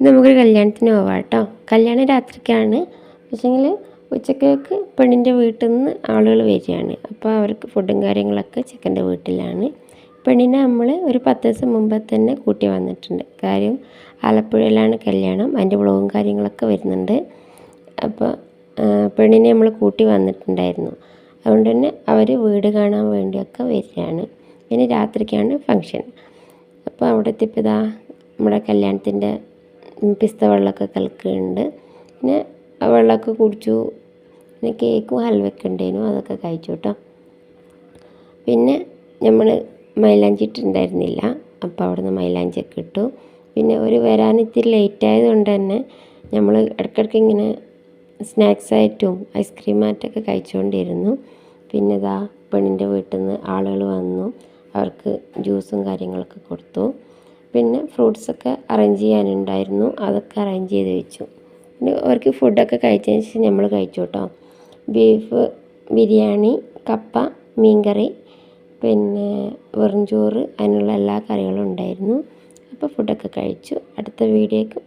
നമുക്കൊരു കല്യാണത്തിന് പോവാം കേട്ടോ. കല്യാണം രാത്രിക്കാണ്, പക്ഷേങ്കിൽ ഉച്ചക്കേക്ക് പെണ്ണിൻ്റെ വീട്ടിൽ നിന്ന് ആളുകൾ വരികയാണ്. അപ്പോൾ അവർക്ക് ഫുഡും കാര്യങ്ങളൊക്കെ ചെക്കൻ്റെ വീട്ടിലാണ്. പെണ്ണിനെ നമ്മൾ ഒരു 10 ദിവസം മുമ്പേ തന്നെ കൂട്ടി വന്നിട്ടുണ്ട്. കാര്യം ആലപ്പുഴയിലാണ് കല്യാണം, അതിൻ്റെ വ്ളോഗും കാര്യങ്ങളൊക്കെ വരുന്നുണ്ട്. അപ്പോൾ പെണ്ണിനെ നമ്മൾ കൂട്ടി വന്നിട്ടുണ്ടായിരുന്നു. അതുകൊണ്ട് തന്നെ അവർ വീട് കാണാൻ വേണ്ടിയൊക്കെ വരികയാണ്. ഇനി രാത്രിക്കാണ് ഫങ്ഷൻ. അപ്പോൾ അവിടെ എത്തിയപ്പോൾ ഇതാ നമ്മുടെ കല്യാണത്തിൻ്റെ പിസ്ത വെള്ളമൊക്കെ കലക്കുന്നുണ്ട്. പിന്നെ ആ വെള്ളമൊക്കെ കുടിച്ചു. പിന്നെ കേക്കും ഹൽവയൊക്കെ ഉണ്ടായിരുന്നു, അതൊക്കെ കഴിച്ചു കേട്ടോ. പിന്നെ നമ്മൾ മൈലാഞ്ചി ഇട്ടിട്ടുണ്ടായിരുന്നില്ല, അപ്പോൾ അവിടുന്ന് മൈലാഞ്ചിയൊക്കെ ഇട്ടു. പിന്നെ ഒരു വരാൻ ഇത്തിരി ലേറ്റ് ആയതുകൊണ്ട് തന്നെ നമ്മൾ ഇടയ്ക്കിടയ്ക്ക് ഇങ്ങനെ സ്നാക്സായിട്ടും ഐസ്ക്രീമായിട്ടൊക്കെ കഴിച്ചുകൊണ്ടിരുന്നു. പിന്നെ ഇതാ പെണ്ണിൻ്റെ വീട്ടിൽ നിന്ന് ആളുകൾ വന്നു, അവർക്ക് ജ്യൂസും കാര്യങ്ങളൊക്കെ കൊടുത്തു. പിന്നെ ഫ്രൂട്ട്സൊക്കെ അറേഞ്ച് ചെയ്യാനുണ്ടായിരുന്നു, അതൊക്കെ അറേഞ്ച് ചെയ്ത് വെച്ചു. പിന്നെ അവർക്ക് ഫുഡൊക്കെ കഴിച്ചതിന് ശേഷം നമ്മൾ കഴിച്ചു കേട്ടോ. ബീഫ് ബിരിയാണി, കപ്പ, മീൻകറി, പിന്നെ വെറും ചോറ്, അതിനുള്ള എല്ലാ കറികളും ഉണ്ടായിരുന്നു. അപ്പോൾ ഫുഡൊക്കെ കഴിച്ചു. അടുത്ത വീഡിയോയ്ക്ക്